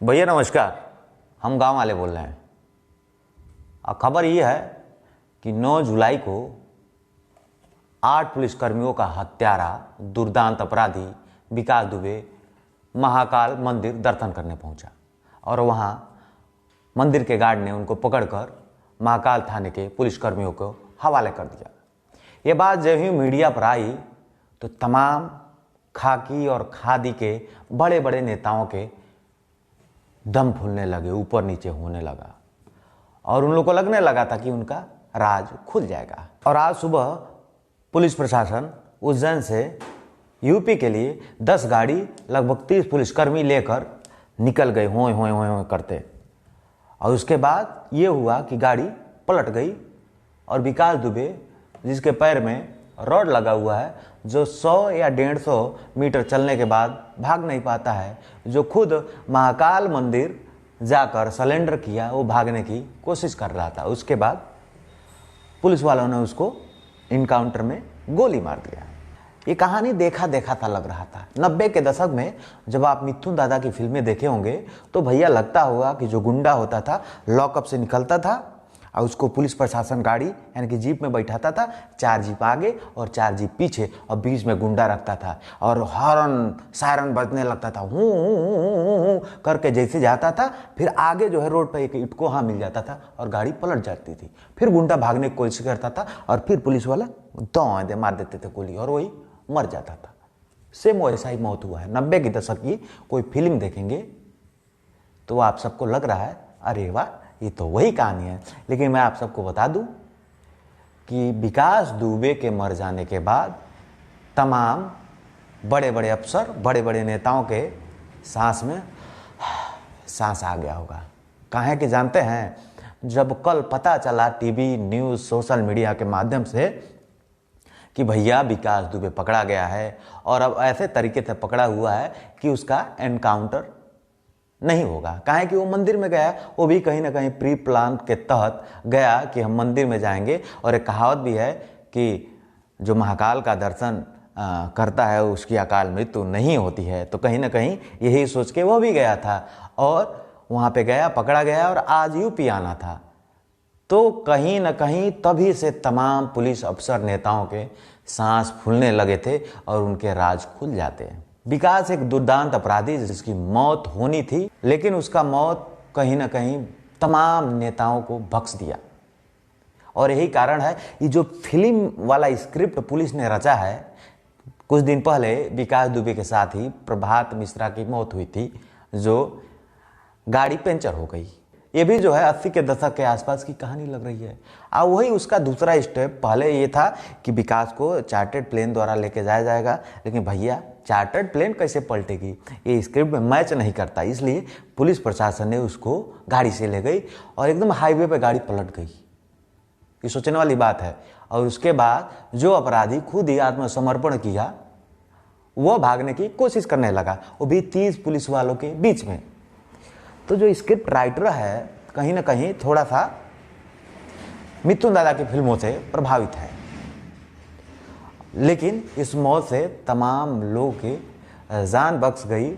भैया नमस्कार। हम गांव वाले बोल रहे हैं। खबर ये है कि 9 जुलाई को 8 पुलिसकर्मियों का हत्यारा दुर्दांत अपराधी विकास दुबे महाकाल मंदिर दर्शन करने पहुंचा और वहां मंदिर के गार्ड ने उनको पकड़कर महाकाल थाने के पुलिसकर्मियों को हवाले कर दिया। ये बात जब ही मीडिया पर आई तो तमाम खाकी और खादी के बड़े बड़े नेताओं के दम फूलने लगे, ऊपर नीचे होने लगा और उन लोगों को लगने लगा था कि उनका राज खुल जाएगा। और आज सुबह पुलिस प्रशासन उज्जैन से यूपी के लिए 10 गाड़ी लगभग 30 पुलिसकर्मी लेकर निकल गए होए होए होए होए करते। और उसके बाद ये हुआ कि गाड़ी पलट गई और विकास दुबे, जिसके पैर में रॉड लगा हुआ है, जो 100 या 150 मीटर चलने के बाद भाग नहीं पाता है, जो खुद महाकाल मंदिर जाकर सरेंडर किया, वो भागने की कोशिश कर रहा था। उसके बाद पुलिस वालों ने उसको इनकाउंटर में गोली मार दिया। ये कहानी देखा देखा था लग रहा था। 90 के दशक में जब आप मिथुन दादा की फिल्में देखे होंगे तो भैया लगता होगा कि जो गुंडा होता था लॉकअप से निकलता था और उसको पुलिस प्रशासन गाड़ी यानी कि जीप में बैठाता था, 4 जीप आगे और 4 जीप पीछे और बीच में गुंडा रखता था और हॉर्न सायरन बजने लगता था, हूँ करके जैसे जाता था। फिर आगे जो है रोड पर एक इटकोहा मिल जाता था और गाड़ी पलट जाती थी। फिर गुंडा भागने की कोशिश करता था और फिर पुलिस वाला दौड़ दे मार देते थे गोली और वही मर जाता था। सेम वैसा ही मौत हुआ है। 90 के दशक की कोई फिल्म देखेंगे तो आप सबको लग रहा है अरे वाह ये तो वही कहानी है। लेकिन मैं आप सबको बता दूं कि विकास दुबे के मर जाने के बाद तमाम बड़े बड़े अफसर, बड़े बड़े नेताओं के सांस में सांस आ गया होगा। काहे कि जानते हैं, जब कल पता चला टीवी, न्यूज़, सोशल मीडिया के माध्यम से कि भैया विकास दुबे पकड़ा गया है और अब ऐसे तरीके से पकड़ा हुआ है कि उसका एनकाउंटर नहीं होगा। काहे कि वो मंदिर में गया, वो भी कहीं ना कहीं प्री प्लान के तहत गया कि हम मंदिर में जाएंगे। और एक कहावत भी है कि जो महाकाल का दर्शन करता है उसकी अकाल मृत्यु नहीं होती है। तो कहीं ना कहीं यही सोच के वो भी गया था और वहाँ पे गया, पकड़ा गया और आज यूपी आना था। तो कहीं ना कहीं तभी से तमाम पुलिस अफसर, नेताओं के सांस फूलने लगे थे और उनके राज खुल जाते हैं। विकास एक दुर्दांत अपराधी जिसकी मौत होनी थी, लेकिन उसका मौत कहीं ना कहीं तमाम नेताओं को बख्श दिया। और यही कारण है ये जो फिल्म वाला स्क्रिप्ट पुलिस ने रचा है। कुछ दिन पहले विकास दुबे के साथ ही प्रभात मिश्रा की मौत हुई थी, जो गाड़ी पंचर हो गई। ये भी जो है 80 के दशक के आसपास की कहानी लग रही है। और वही उसका दूसरा स्टेप पहले ये था कि विकास को चार्टर्ड प्लेन द्वारा लेके जाया जाएगा, लेकिन भैया चार्टर्ड प्लेन कैसे पलटेगी, ये स्क्रिप्ट में मैच नहीं करता। इसलिए पुलिस प्रशासन ने उसको गाड़ी से ले गई और एकदम हाईवे पे गाड़ी पलट गई। ये सोचने वाली बात है। और उसके बाद जो अपराधी खुद ही आत्मसमर्पण किया वो भागने की कोशिश करने लगा, वो भी 30 पुलिस वालों के बीच में। तो जो स्क्रिप्ट राइटर है कहीं ना कहीं थोड़ा सा मिथुन दादा की फिल्मों से प्रभावित है। लेकिन इस मौत से तमाम लोगों के जान बख्श गई।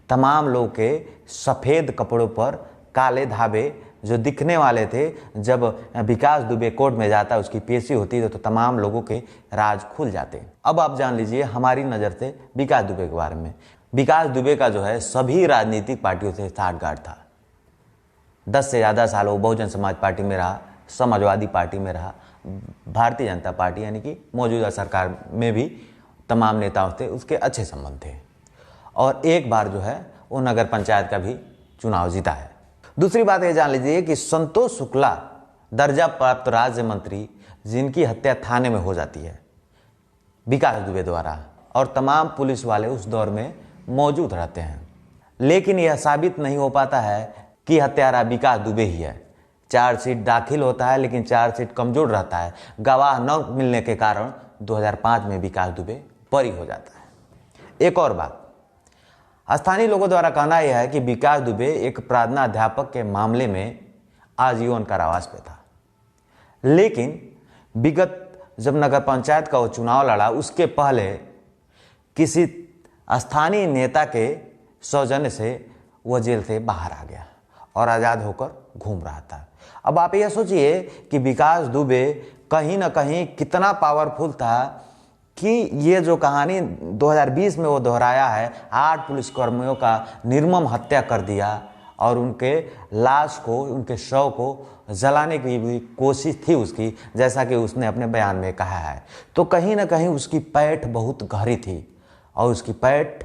तमाम लोगों के सफ़ेद कपड़ों पर काले धाबे जो दिखने वाले थे, जब विकास दुबे कोर्ट में जाता, उसकी पेशी होती तो तमाम लोगों के राज खुल जाते। अब आप जान लीजिए हमारी नज़र से विकास दुबे के बारे में। विकास दुबे का जो है सभी राजनीतिक पार्टियों से साठगांठ था। 10 से ज़्यादा साल वो बहुजन समाज पार्टी में रहा, समाजवादी पार्टी में रहा, भारतीय जनता पार्टी यानी कि मौजूदा सरकार में भी तमाम नेताओं से उसके अच्छे संबंध थे। और एक बार जो है वो नगर पंचायत का भी चुनाव जीता है। दूसरी बात ये जान लीजिए कि संतोष शुक्ला दर्जा प्राप्त राज्य मंत्री, जिनकी हत्या थाने में हो जाती है विकास दुबे द्वारा, और तमाम पुलिस वाले उस दौर में मौजूद रहते हैं। लेकिन यह साबित नहीं हो पाता है कि हत्यारा विकास दुबे ही है। चार्जशीट दाखिल होता है लेकिन चार्जशीट कमजोर रहता है। गवाह न मिलने के कारण 2005 में विकास दुबे बरी हो जाता है। एक और बात, स्थानीय लोगों द्वारा कहना यह है कि विकास दुबे एक प्रार्थना अध्यापक के मामले में आजीवन कारावास पे था। लेकिन विगत जब नगर पंचायत का वो चुनाव लड़ा, उसके पहले किसी स्थानीय नेता के सौजन्य से वह जेल से बाहर आ गया और आज़ाद होकर घूम रहा था। अब आप यह सोचिए कि विकास दुबे कहीं ना कहीं कितना पावरफुल था कि ये जो कहानी 2020 में वो दोहराया है, 8 पुलिसकर्मियों का निर्मम हत्या कर दिया और उनके लाश को, उनके शव को जलाने की भी कोशिश थी उसकी, जैसा कि उसने अपने बयान में कहा है। तो कहीं ना कहीं उसकी पैठ बहुत गहरी थी और उसकी पैठ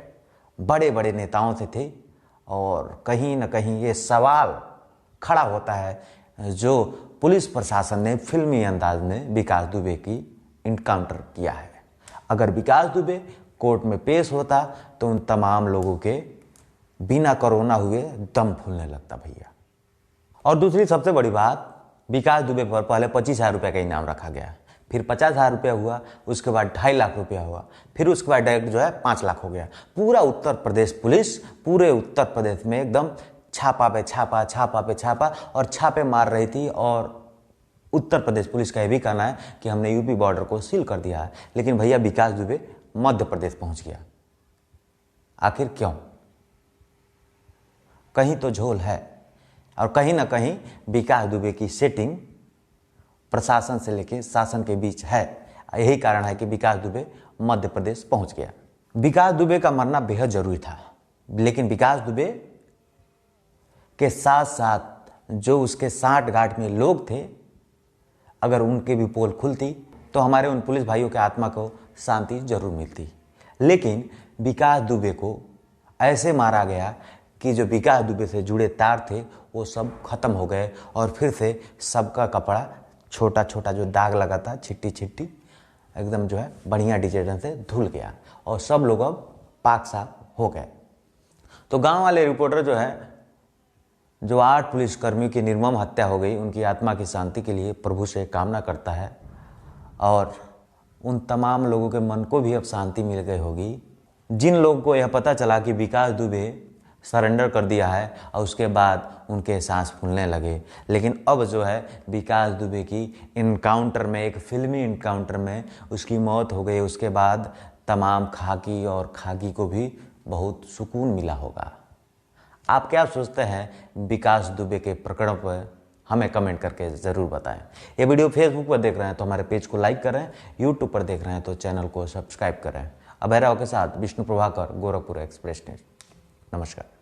बड़े बड़े नेताओं से थी। और कहीं ना कहीं ये सवाल खड़ा होता है जो पुलिस प्रशासन ने फिल्मी अंदाज में विकास दुबे की इनकाउंटर किया है। अगर विकास दुबे कोर्ट में पेश होता तो उन तमाम लोगों के बिना कोरोना हुए दम फूलने लगता भैया। और दूसरी सबसे बड़ी बात, विकास दुबे पर पहले 25,000 रुपये का इनाम रखा गया, फिर 50,000 रुपया हुआ, उसके बाद 2.5 लाख रुपया हुआ, फिर उसके बाद डायरेक्ट जो है 5 लाख हो गया। पूरा उत्तर प्रदेश पुलिस, पूरे उत्तर प्रदेश में एकदम छापा पे छापा, छापा पे छापा और छापे मार रही थी। और उत्तर प्रदेश पुलिस का यह भी कहना है कि हमने यूपी बॉर्डर को सील कर दिया है। लेकिन भैया विकास दुबे मध्य प्रदेश पहुंच गया। आखिर क्यों? कहीं तो झोल है और कहीं ना कहीं विकास दुबे की सेटिंग प्रशासन से लेकर शासन के बीच है। यही कारण है कि विकास दुबे मध्य प्रदेश पहुंच गया। विकास दुबे का मरना बेहद जरूरी था, लेकिन विकास दुबे के साथ साथ जो उसके साठ गांठ में लोग थे, अगर उनके भी पोल खुलती तो हमारे उन पुलिस भाइयों के आत्मा को शांति जरूर मिलती। लेकिन विकास दुबे को ऐसे मारा गया कि जो विकास दुबे से जुड़े तार थे वो सब खत्म हो गए और फिर से सबका कपड़ा छोटा छोटा जो दाग लगा था, छिट्टी छिट्टी, एकदम जो है बढ़िया डिटर्जेंट से धुल गया और सब लोग अब पाक साफ हो गए। तो गांव वाले रिपोर्टर जो है, जो 8 पुलिसकर्मियों की निर्मम हत्या हो गई, उनकी आत्मा की शांति के लिए प्रभु से कामना करता है और उन तमाम लोगों के मन को भी अब शांति मिल गई होगी जिन लोगों को यह पता चला कि विकास दुबे सरेंडर कर दिया है और उसके बाद उनके सांस फूलने लगे। लेकिन अब जो है विकास दुबे की इनकाउंटर में, एक फिल्मी इनकाउंटर में उसकी मौत हो गई। उसके बाद तमाम खाकी और खाकी को भी बहुत सुकून मिला होगा। आप क्या सोचते हैं विकास दुबे के प्रकरण पर? हमें कमेंट करके ज़रूर बताएं। ये वीडियो फेसबुक पर देख रहे हैं तो हमारे पेज को लाइक करें, यूट्यूब पर देख रहे हैं तो चैनल को सब्सक्राइब करें। अभय राव के साथ विष्णु प्रभाकर, गोरखपुर एक्सप्रेस न्यूज। नमस्कार।